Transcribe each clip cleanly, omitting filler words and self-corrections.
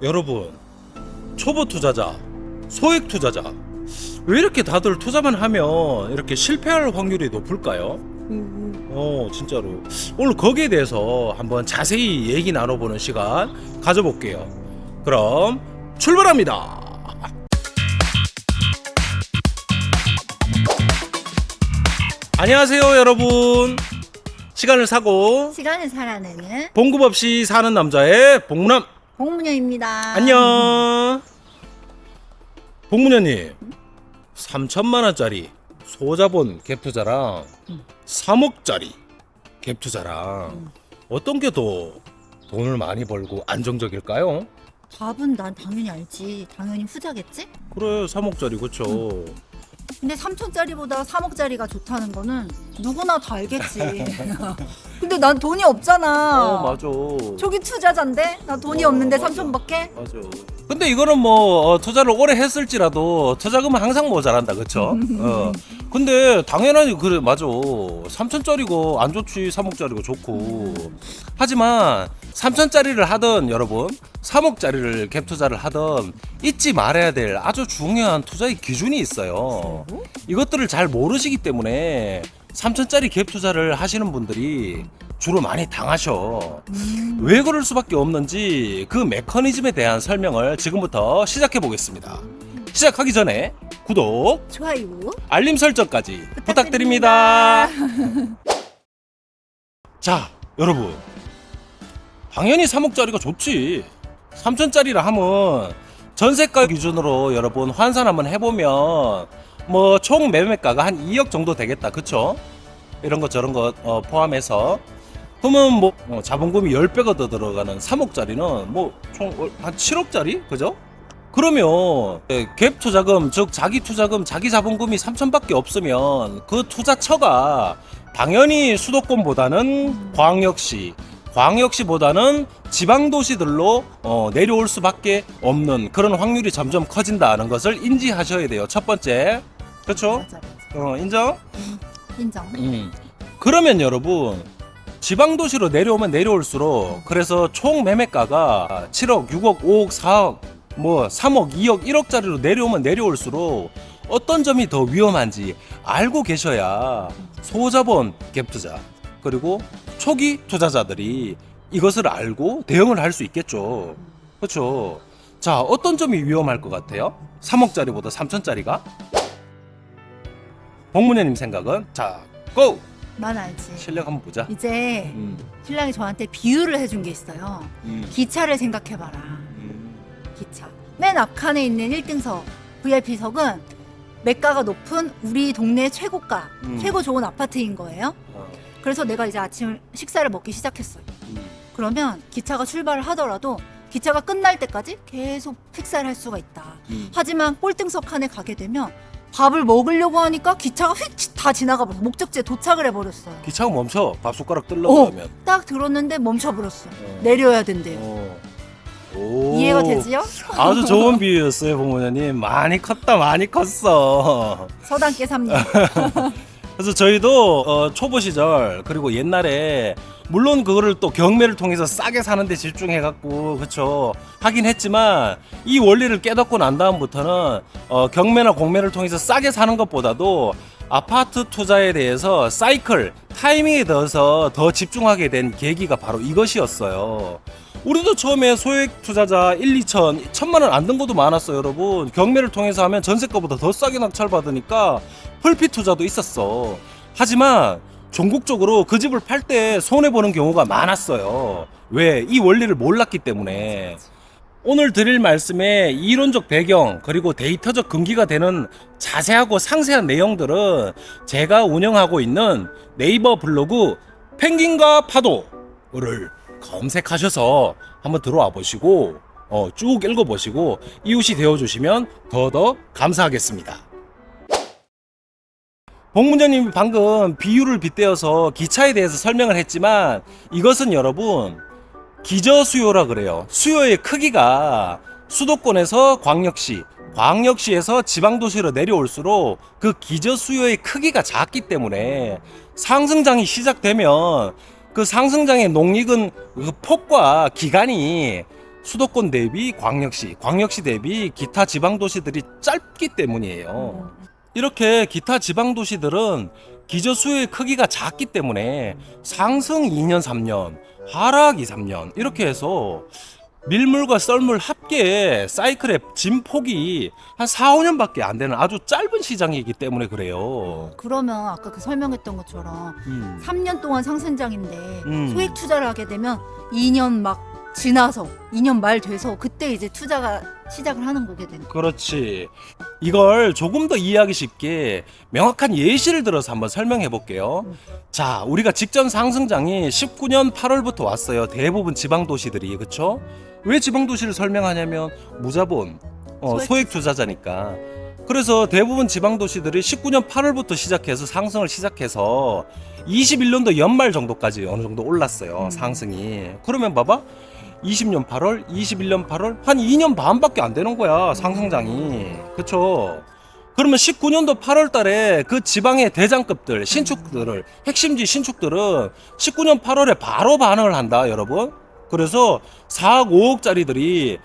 여러분, 초보 투자자, 소액 투자자, 왜 이렇게 다들 투자만 하면 이렇게 실패할 확률이 높을까요? 진짜로. 오늘 거기에 대해서 한번 자세히 얘기 나눠보는 시간 가져볼게요. 그럼 출발합니다. 안녕하세요, 여러분. 시간을 사고 시간을 살아내는 봉급 없이 사는 남자의 봉문남. 봉무녀입니다. 안녕. 봉문녀님, 3천만 원짜리 소자본 갭 투자랑 3억짜리 갭 투자랑 어떤 게 더 돈을 많이 벌고 안정적일까요? 답은 난 당연히 알지. 당연히 후자겠지? 그래, 3억짜리 그쵸. 근데 3천짜리보다 3억짜리가 좋다는 거는 누구나 다 알겠지. 근데 난 돈이 없잖아. 맞아. 초기 투자자인데 나 돈이 없는데 맞아. 3천밖에? 맞아. 근데 이거는 뭐 투자를 오래 했을지라도 투자금은 항상 모자란다, 그쵸? 근데 당연하지. 그래, 맞아. 3천짜리고 안 좋지, 3억짜리고 좋고. 하지만 3천짜리를 하든 여러분 3억짜리를 갭 투자를 하든 잊지 말아야 될 아주 중요한 투자의 기준이 있어요. 이것들을 잘 모르시기 때문에 3천짜리 갭 투자를 하시는 분들이 주로 많이 당하셔. 왜 그럴 수밖에 없는지 그 메커니즘에 대한 설명을 지금부터 시작해 보겠습니다. 시작하기 전에 구독, 좋아요. 알림 설정까지 부탁드립니다. 자, 여러분, 당연히 3억짜리가 좋지. 3천짜리라 하면 전세가 기준으로 여러분 환산 한번 해보면 뭐 총 매매가가 한 2억 정도 되겠다, 그쵸? 이런 거 저런 거 포함해서 그러면 뭐 자본금이 10배가 더 들어가는 3억짜리는 뭐 총 한 7억짜리? 그죠? 그러면 갭 투자금, 즉 자기 투자금, 자기 자본금이 3천밖에 없으면 그 투자처가 당연히 수도권보다는 광역시보다는 지방도시들로 내려올 수밖에 없는 그런 확률이 점점 커진다는 것을 인지하셔야 돼요. 첫 번째. 그렇죠? 맞아. 인정? 인정. 그러면 여러분, 지방도시로 내려오면 내려올수록 그래서 총 매매가가 7억, 6억, 5억, 4억, 뭐 3억, 2억, 1억짜리로 내려오면 내려올수록 어떤 점이 더 위험한지 알고 계셔야 소자본 갭 투자 그리고 초기 투자자들이 이것을 알고 대응을 할 수 있겠죠. 그렇죠? 자, 어떤 점이 위험할 것 같아요? 3억짜리보다 3천짜리가? 봉문현님 생각은? 자, 고! 난 알지. 실력 한번 보자. 이제 신랑이 저한테 비유를 해준 게 있어요. 기차를 생각해봐라. 기차. 맨 앞칸에 있는 1등석 VIP석은 매가가 높은 우리 동네 최고가, 최고 좋은 아파트인 거예요. 그래서 내가 이제 아침 식사를 먹기 시작했어요. 그러면 기차가 출발을 하더라도 기차가 끝날 때까지 계속 식사를 할 수가 있다. 하지만 꼴등석 칸에 가게 되면 밥을 먹으려고 하니까 기차가 휙 다 지나가 버렸어. 목적지에 도착을 해버렸어요. 기차가 멈춰. 밥 숟가락 뜰려고 하면. 딱 들었는데 멈춰버렸어. 내려야 된대요. 오. 이해가 되지요? 아주 좋은 비유였어요, 부모님. 많이 컸다, 많이 컸어. 서당께 삽니다. 그래서 저희도 초보 시절 그리고 옛날에 물론 그거를 또 경매를 통해서 싸게 사는데 집중해갖고 그쵸 하긴 했지만 이 원리를 깨닫고 난 다음부터는 경매나 공매를 통해서 싸게 사는 것보다도 아파트 투자에 대해서 사이클 타이밍에 대해서 더 집중하게 된 계기가 바로 이것이었어요. 우리도 처음에 소액 투자자 1, 2천, 1천만 원 안 든 것도 많았어요, 여러분. 경매를 통해서 하면 전세가보다 더 싸게 낙찰받으니까 펄핏 투자도 있었어. 하지만 전국적으로 그 집을 팔 때 손해보는 경우가 많았어요. 왜? 이 원리를 몰랐기 때문에. 오늘 드릴 말씀의 이론적 배경 그리고 데이터적 근기가 되는 자세하고 상세한 내용들은 제가 운영하고 있는 네이버 블로그 펭귄과 파도를 검색하셔서 한번 들어와 보시고 쭉 읽어보시고 이웃이 되어주시면 더더 감사하겠습니다. 봉문장님이 방금 비유를 빗대어서 기차에 대해서 설명을 했지만 이것은 여러분 기저수요라 그래요. 수요의 크기가 수도권에서 광역시, 광역시에서 지방도시로 내려올수록 그 기저수요의 크기가 작기 때문에 상승장이 시작되면 그 상승장의 농익은 그 폭과 기간이 수도권 대비 광역시, 광역시 대비 기타 지방 도시들이 짧기 때문이에요. 이렇게 기타 지방 도시들은 기저 수요의 크기가 작기 때문에 상승 2년, 3년, 하락 2, 3년 이렇게 해서 밀물과 썰물 합계 사이클의 진폭이 한 4, 5년밖에 안 되는 아주 짧은 시장이기 때문에 그래요. 그러면 아까 그 설명했던 것처럼 음. 3년 동안 상승장인데 음. 소액 투자를 하게 되면 2년 막 지나서 2년 말 돼서 그때 이제 투자가 시작을 하는 거게 되는 거예요. 그렇지. 이걸 조금 더 이해하기 쉽게 명확한 예시를 들어서 한번 설명해 볼게요. 자, 우리가 직전 상승장이 19년 8월부터 왔어요. 대부분 지방 도시들이. 그렇죠? 왜 지방 도시를 설명하냐면 무자본, 소액 투자자니까. 그래서 대부분 지방 도시들이 19년 8월부터 시작해서 상승을 시작해서 21년도 연말 정도까지 어느 정도 올랐어요. 상승이. 그러면 봐봐. 20년 8월, 21년 8월 한 2년 반밖에 안 되는 거야. 상승장이. 그쵸? 그러면 19년도 8월 달에 그 지방의 대장급들, 신축들을, 핵심지 신축들은 19년 8월에 바로 반응을 한다, 여러분. 그래서 4억, 5억짜리들이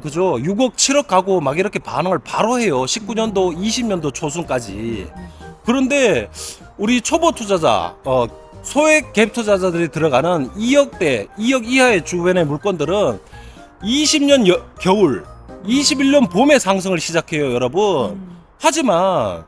그죠? 6억, 7억 가고 막 이렇게 반응을 바로 해요. 19년도, 20년도 초순까지. 그런데 우리 초보 투자자, 소액 갭 투자자들이 들어가는 2억대, 2억 이하의 주변의 물건들은 20년 겨울, 21년 봄에 상승을 시작해요, 여러분. 하지만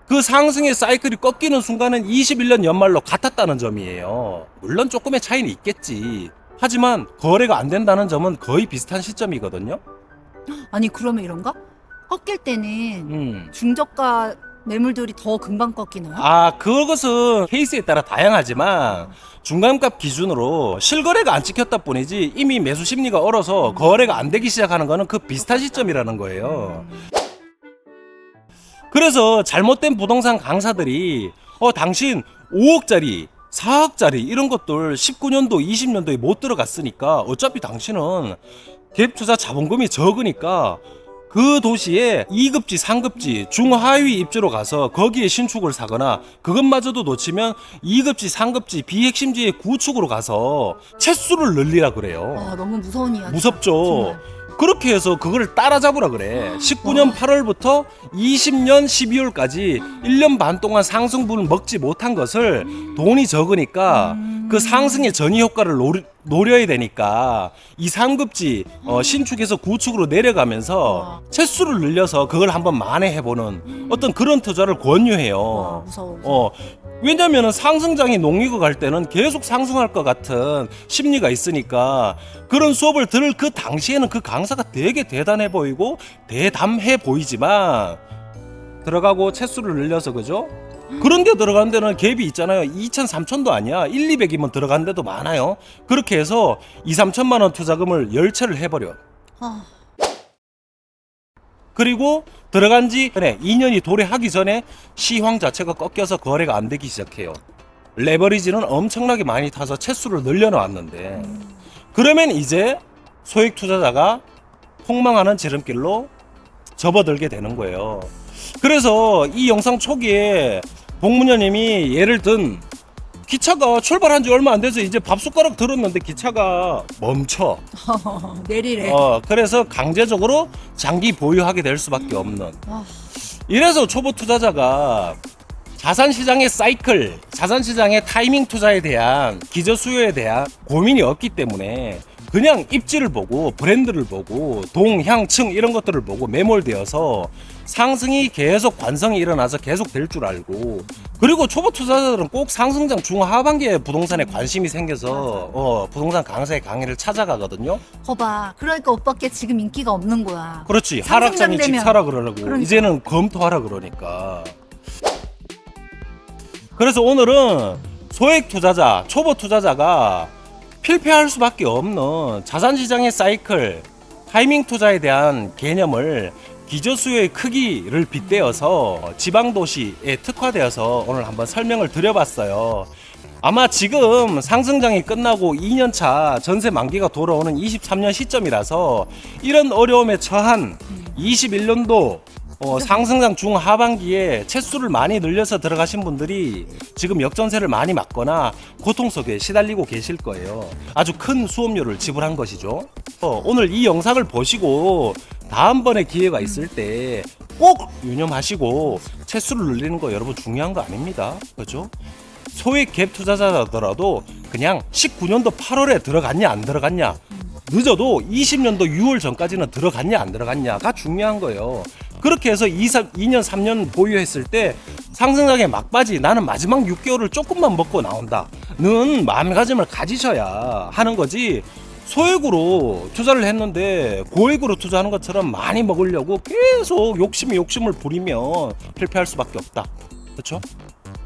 그 상승의 사이클이 꺾이는 순간은 21년 연말로 같았다는 점이에요. 물론 조금의 차이는 있겠지. 하지만 거래가 안 된다는 점은 거의 비슷한 시점이거든요. 아니 그러면 이런가? 꺾일 때는 음. 중저가 매물들이 더 금방 꺾이나요? 그것은 케이스에 따라 다양하지만 중간값 기준으로 실거래가 안 찍혔다 뿐이지 이미 매수 심리가 얼어서 거래가 안 되기 시작하는 거는 그 비슷한 시점이라는 거예요. 그래서 잘못된 부동산 강사들이 당신 5억짜리 4억짜리 이런 것들 19년도 20년도에 못 들어갔으니까 어차피 당신은 갭 투자 자본금이 적으니까 그 도시에 2급지, 3급지, 중하위 입지로 가서 거기에 신축을 사거나 그것마저도 놓치면 2급지, 3급지, 비핵심지의 구축으로 가서 채수를 늘리라 그래요. 아 너무 무서운 이야기. 무섭죠. 정말. 그렇게 해서 그걸 따라잡으라 그래. 19년 8월부터 20년 12월까지 1년 반 동안 상승분을 먹지 못한 것을 돈이 적으니까 그 상승의 전이 효과를 노려야 되니까 2, 3급지 신축에서 구축으로 내려가면서 채수를 늘려서 그걸 한번 만회해보는 어떤 그런 투자를 권유해요. 와 무서워. 왜냐면은 상승장이 농리고 갈 때는 계속 상승할 것 같은 심리가 있으니까 그런 수업을 들을 그 당시에는 그 강사가 되게 대단해 보이고 대담해 보이지만 들어가고 채수를 늘려서 그죠? 그런 데 들어간 데는 갭이 있잖아요. 2천, 3천도 아니야. 1, 200이면 들어간 데도 많아요. 그렇게 해서 2, 3천만 원 투자금을 열체를 해버려. 아, 그리고 들어간 지 2년이 도래하기 전에 시황 자체가 꺾여서 거래가 안 되기 시작해요. 레버리지는 엄청나게 많이 타서 채수를 늘려놓았는데 그러면 이제 소액 투자자가 폭망하는 지름길로 접어들게 되는 거예요. 그래서 이 영상 초기에 복무녀님이 예를 든 기차가 출발한 지 얼마 안 돼서 이제 밥숟가락 들었는데 기차가 멈춰. 내리래. 그래서 강제적으로 장기 보유하게 될 수밖에 없는. 아, 이래서 초보 투자자가 자산시장의 사이클, 자산시장의 타이밍 투자에 대한 기저 수요에 대한 고민이 없기 때문에 그냥 입지를 보고 브랜드를 보고 동, 향, 층 이런 것들을 보고 매몰되어서 상승이 계속 관성이 일어나서 계속 될 줄 알고 그리고 초보 투자자들은 꼭 상승장 중하반기에 부동산에 관심이 생겨서 부동산 강사의 강의를 찾아가거든요. 거봐. 그러니까 오빠께 지금 인기가 없는 거야. 그렇지. 상승장 하락장이 집 되면. 사라 그러려고 그러니까. 이제는 검토하라 그러니까. 그래서 오늘은 소액 투자자, 초보 투자자가 필패할 수밖에 없는 자산시장의 사이클, 타이밍 투자에 대한 개념을 기저수요의 크기를 빗대어서 지방도시에 특화되어서 오늘 한번 설명을 드려봤어요. 아마 지금 상승장이 끝나고 2년차 전세 만기가 돌아오는 23년 시점이라서 이런 어려움에 처한 21년도 상승장 중하반기에 채수를 많이 늘려서 들어가신 분들이 지금 역전세를 많이 맞거나 고통 속에 시달리고 계실 거예요. 아주 큰 수업료를 지불한 것이죠. 오늘 이 영상을 보시고 다음번에 기회가 있을 때 꼭 유념하시고 채수를 늘리는 거 여러분 중요한 거 아닙니다. 그렇죠? 소액 갭 투자자라더라도 그냥 19년도 8월에 들어갔냐 안 들어갔냐, 늦어도 20년도 6월 전까지는 들어갔냐 안 들어갔냐가 중요한 거예요. 그렇게 해서 2년 3년 보유했을 때 상승장에 막바지 나는 마지막 6개월을 조금만 먹고 나온다는 마음가짐을 가지셔야 하는 거지. 소액으로 투자를 했는데 고액으로 투자하는 것처럼 많이 먹으려고 계속 욕심을 부리면 실패할 수밖에 없다. 그렇죠?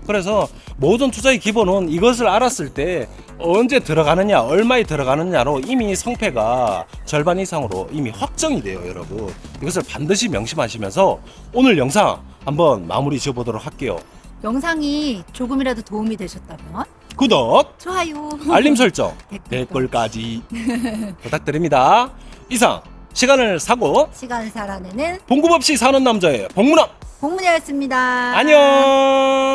그래서 모든 투자의 기본은 이것을 알았을 때 언제 들어가느냐, 얼마에 들어가느냐로 이미 성패가 절반 이상으로 이미 확정이 돼요, 여러분. 이것을 반드시 명심하시면서 오늘 영상 한번 마무리 지어보도록 할게요. 영상이 조금이라도 도움이 되셨다면 구독, 좋아요, 알림 설정, 댓글까지 부탁드립니다. 이상 시간을 사고 시간 살아내는 봉급 없이 사는 남자의 봉문왕 공문이었습니다. 안녕.